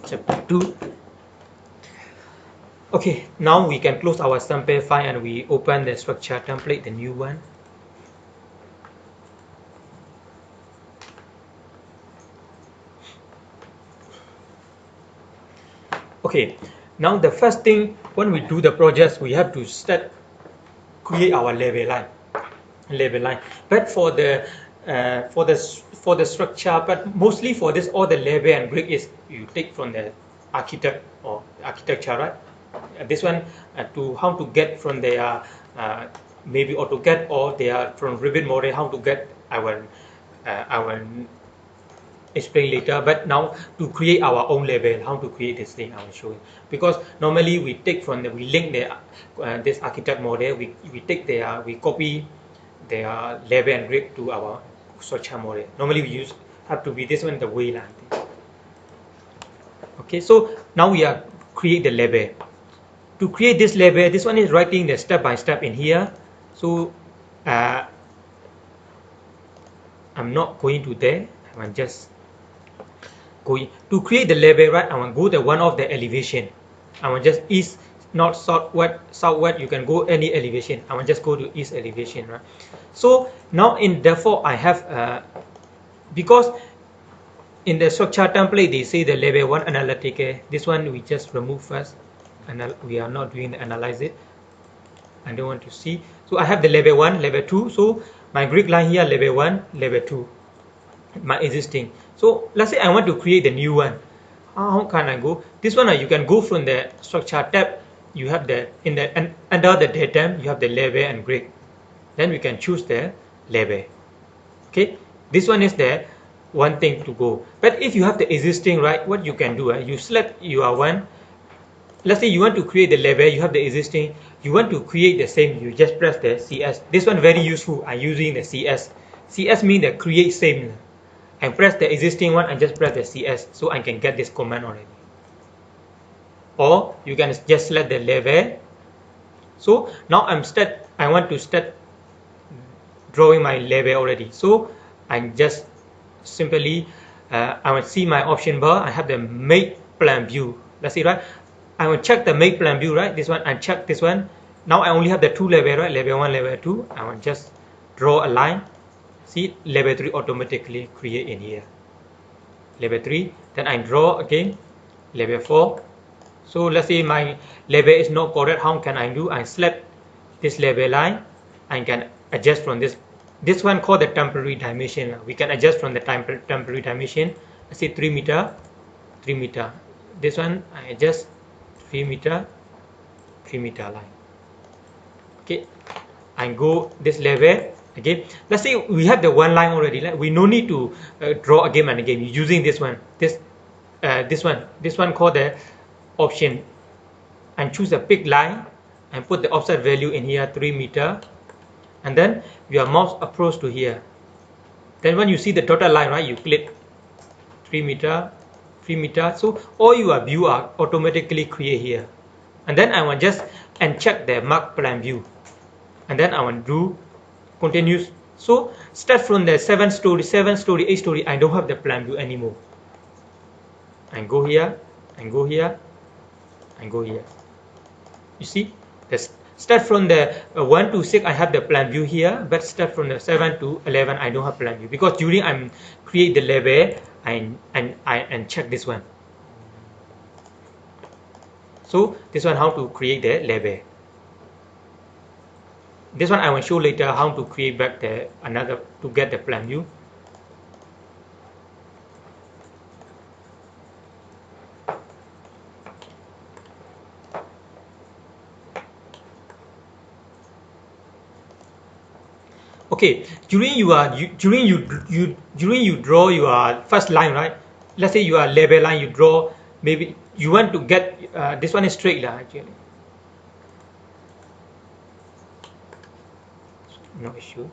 chapter 2. Okay, now we can close our sample file and we open the structure template, the new one. Okay, now the first thing when we do the project, we have to create our level line. But for the structure, but mostly for this, all the level and grid is you take from the architect or architecture, right? This one to how to get from their maybe AutoCAD or they are from Revit model, how to get I will explain later. But now to create our own level, how to create this thing I will show you. Because normally we take from we link the this architect model, we take we copy their level and grid to our structure model. Normally we have to be this one, the way line. Okay, so now we are create the level. To create this level, this one is writing the step by step in here. So I'm not going to there. I'm just going to create the level, right? I want to go to one of the elevation. I want just east, north, southwest. You can go any elevation. I want just go to east elevation, right? So now in therefore I have because in the structure template they say the level 1 analytic. This one we just remove first. And we are not doing the analyze it. I don't want to see. So I have the level 1, level 2. So my grid line here, level 1, level 2, my existing. So let's say I want to create the new one. How can I go? This one you can go from the structure tab. You have the under the datum you have the level and grid. Then we can choose the level. Okay, this one is the one thing to go. But if you have the existing, right, what you can do? You select your one. Let's say you want to create the level, you have the existing, you want to create the same, you just press the CS. This one very useful. I'm using the CS. CS means the create same. I press the existing one and just press the CS, so I can get this command already. Or you can just select the level. So now I want to start drawing my level already. So I'm just simply I will see my option bar. I have the make plan view. Let's see, right? I will check the make plan view, right? This one, I check this one. Now I only have the two level, right? Level 1, level 2. I will just draw a line. See, level 3 automatically create in here. Level 3. Then I draw again. Level 4. So let's say my level is not correct. How can I do? I select this level line. I can adjust from this. This one called the temporary dimension. We can adjust from the temporary dimension. Let's say 3 meter, 3 meter. This one I adjust 3 meter line. Okay, I go this level again. Let's say we have the one line already. We no need to draw again and again. Using this one, this one called the option, and choose a big line and put the offset value in here 3 meter, and then your mouse approach to here. Then when you see the total line, right, you click 3 meter. So all your view are automatically create here. And then I want just check the mark plan view. And then I want do continuous. So start from the 7 story, 8 story. I don't have the plan view anymore. And go here, and go here, and go here. You see, start from the 1 to 6. I have the plan view here, but start from the 7 to 11. I don't have plan view because during I'm create the level. And check this one. So this one how to create the level. This one I will show later how to create back the another to get the plan view. Okay, during you draw your first line, right? Let's say you are level line, you draw, maybe you want to get this one is straight line actually. No issue.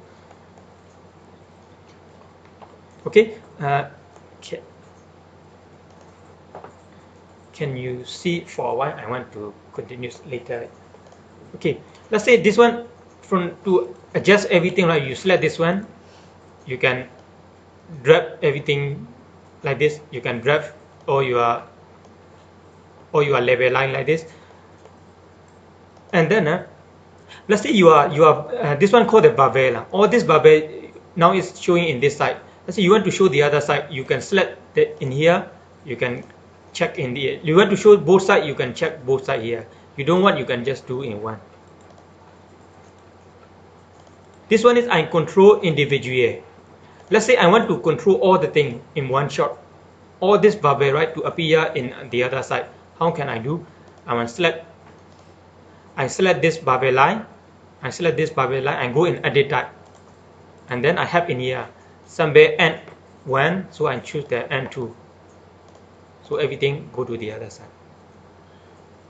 Okay, can you see for a while? I want to continue later. Okay, let's say this one to adjust everything, right? You select this one, you can drag everything like this. You can drag all your or your label line like this. And then let's say you are this one called the barbell. All this barbell now is showing in this side. Let's say you want to show the other side, you can select in here, you can check in the, you want to show both sides, you can check both sides here. You don't want, you can just do in one. This one is I control individually. Let's say I want to control all the thing in one shot, all this barbell, right, to appear in the other side. How can I do? I select this barbell line, I select this barbell line and go in edit type, and then I have in here somewhere end 1, so I choose the end 2, so everything go to the other side.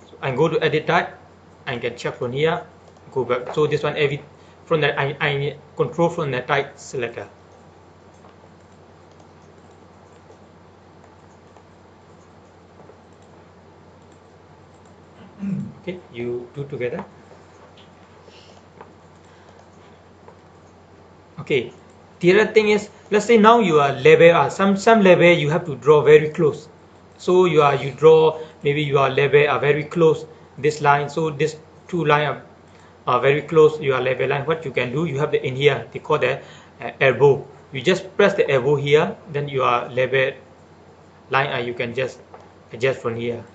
So I go to edit type, I can check from here, go back. So this one from that I control from the type selector. Okay, you do together. Okay, the other thing is, let's say now your label, some label you have to draw very close. So you draw, maybe your label are very close this line, so this two line are very close your label line. What you can do, you have the in here, they call the elbow. You just press the elbow here, then your label line you can just adjust from here.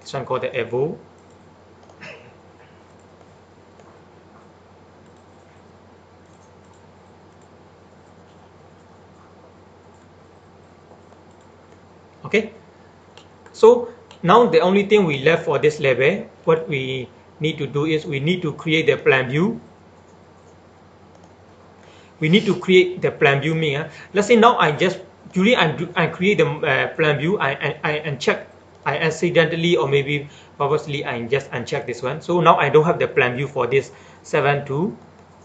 This one called the elbow. Okay, so now the only thing we left for this label, what we need to do is we need to create the plan view. We need to create the plan view. Let's say now I create the plan view. I uncheck. I accidentally or maybe purposely I just uncheck this one. So now I don't have the plan view for this 7 to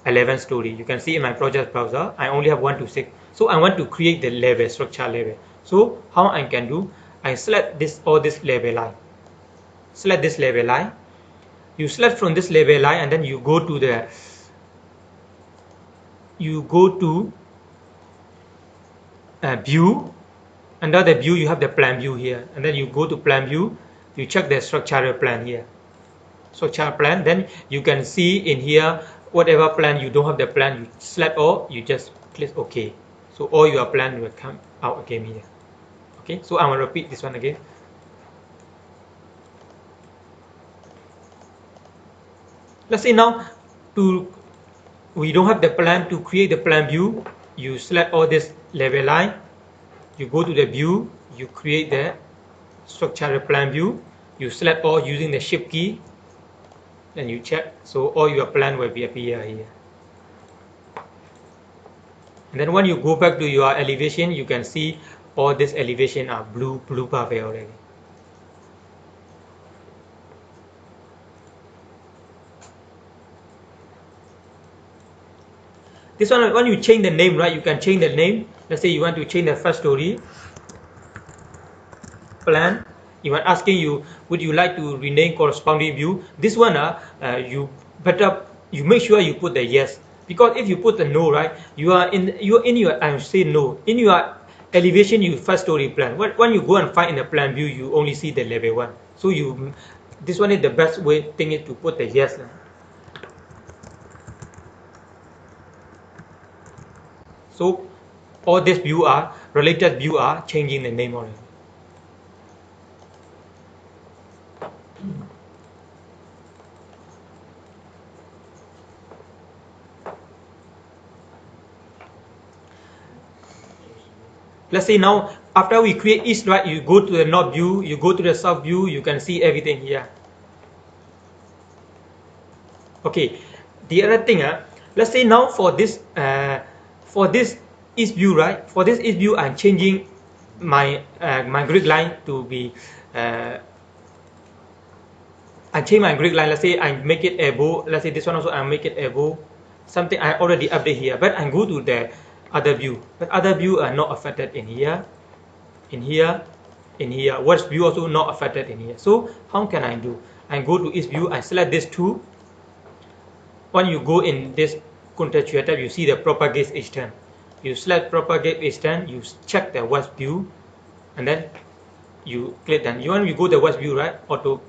11 story. You can see in my project browser I only have 1 to 6. So I want to create the label, structure label. So how I can do? I select this or this label line. Select this label line. You select from this label line and then you go to the view. Under the view you have the plan view here, and then you go to plan view, you check the structural plan here, structural plan. Then you can see in here whatever plan you don't have the plan, you select all, you just click OK. So all your plan will come out again here. Okay, so I will repeat this one again. Let's say now we don't have the plan. To create the plan view, you select all this label line, you go to the view, you create the structural plan view, you select all using the shift key, then you check, so all your plan will be appear here. And then when you go back to your elevation, you can see all this elevation are blue barbell already. This one, when you change the name, right, you can change the name. Let's say you want to change the first story plan. You are asking you, would you like to rename corresponding view? This one, you make sure you put the yes, because if you put the no, right, you're in your I say no in your elevation, you first story plan. When you go and find in the plan view, you only see the level 1. So this one is the best way thing is to put the yes. So all these view are related view are changing the name already. Let's say now after we create east, right, you go to the north view, you go to the south view, you can see everything here. Okay, the other thing, let's say now for this east view, right, for this east view I'm changing my my grid line to be I change my grid line. Let's say I make it above, let's say this one also I make it above, something I already update here, but I go to the other view, but other view are not affected in here, in here, in here. West view also not affected in here. So how can I do? I go to east view, I select this two. When you go in this contextual tab, you see the propagate extend. You select propagate extend, you check the west view, and then you click done. You want to go the west view, right? Auto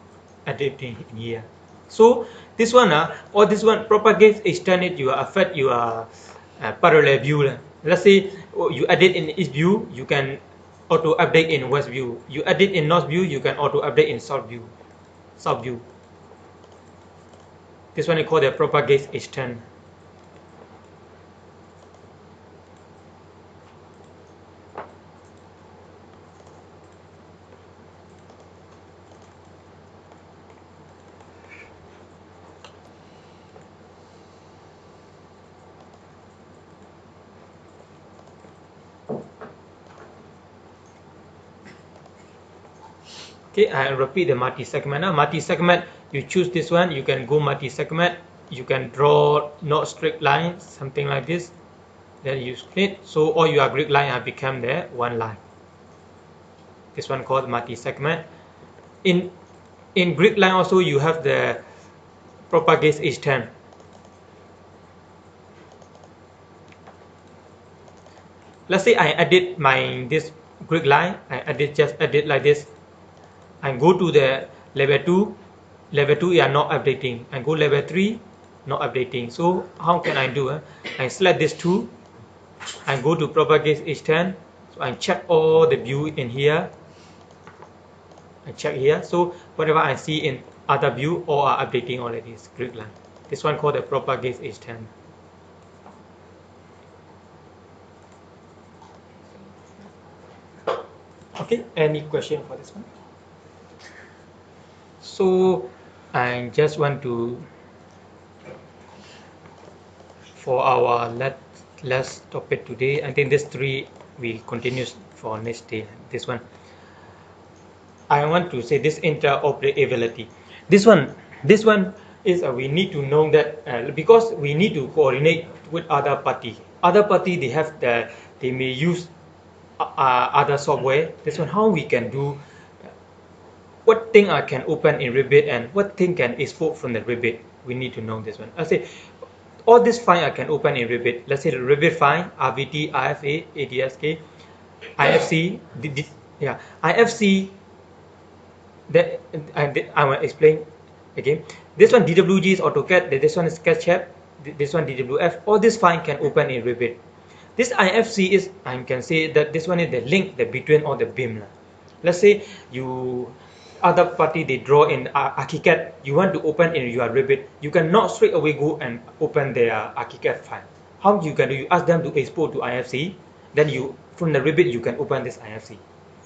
edit in here. So this one or this one propagate extend it, you affect your parallel view. Let's say you edit in east view, you can auto update in west view. You edit in north view, you can auto update in south view. South view. This one is called the propagate extend. Okay, I'll repeat the multi-segment. Multi-segment, you choose this one, you can go multi-segment, you can draw not straight lines, something like this. Then you split, so all your grid line have become there one line. This one called multi-segment. In grid line also you have the propagate extend. Let's say I edit this grid line, just edit like this. I go to the level 2, level 2 you are not updating, and go level 3, not updating. So how can I do? I select this 2, I go to propagate extend, so I check all the view in here, I check here, so whatever I see in other view, all are updating already, this grid line. This one called the propagate extend. Okay, any question for this one? So I just want to, for our last topic today, I think this 3 will continue for next day. This one, I want to say this interoperability. This one is we need to know that because we need to coordinate with other party. Other party they may use other software. This one, how we can do, what thing I can open in Revit and what thing can export from the Revit. We need to know this one. I say all this file I can open in Revit. Let's say the Revit file, RVT, IFA, ADSK, IFC. IFC. That I will explain again. This one DWG is AutoCAD. This one is SketchUp. This one DWF. All this file can open in Revit. This IFC is, I can say that this one is the link between all the BIM. Let's say other party they draw in ArchiCAD, you want to open in your Revit, you cannot straight away go and open their ArchiCAD file. How you can do? You ask them to export to IFC, then you from the Revit you can open this IFC.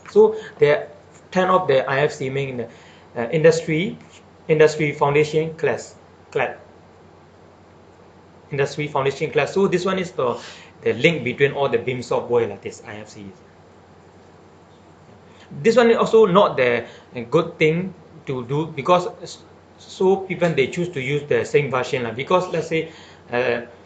So they turn off the IFC, meaning the industry foundation class, industry foundation class. So this one is the link between all the BIM software like this IFC. This one is also not the good thing to do, because so people they choose to use the same version because let's say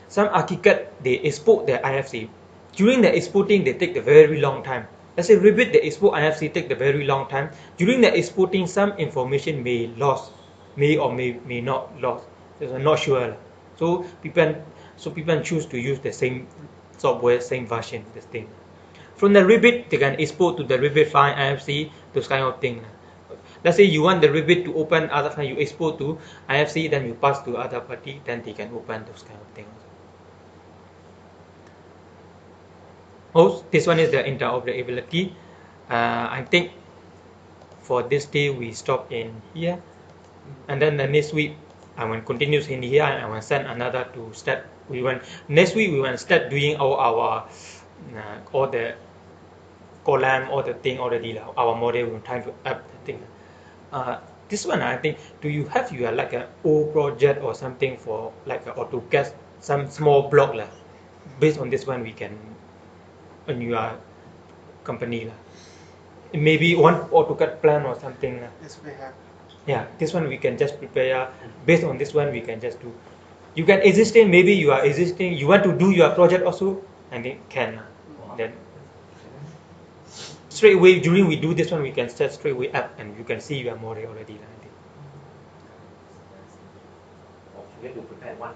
some ArchiCAD they export their IFC. During the exporting they take the very long time. Let's say Revit they export IFC take the very long time. During the exporting some information may lost, may not lost. I'm not sure. So people choose to use the same software, same version, this thing. From the Revit, they can export to the Revit file, IFC, those kind of thing. Let's say you want the Revit to open other file, you export to IFC, then you pass to other party, then they can open those kind of things. Oh, this one is the interoperability. I think for this day we stop in here, and then the next week I will continue in here, and I will send another to start. Next week we will start doing all the column, all the thing already. Our model will time to up the thing. This one I think, do you have your like an old project or something for like AutoCAD, some small block based on this one we can on your company maybe one AutoCAD plan or something Yes, we have. Yeah, this one we can just prepare based on this one we can just do. You can existing, maybe you are existing, you want to do your project also, and it can then straight away during we do this one we can start straight away up and you can see your model already. We have to prepare one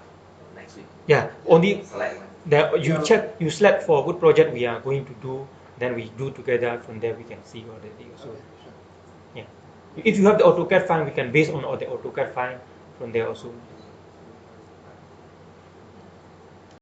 next week. Yeah, only Select one. you select for what project we are going to do, then we do together. From there we can see already also. Okay, sure. Yeah. If you have the AutoCAD file, we can base on all the AutoCAD file from there also.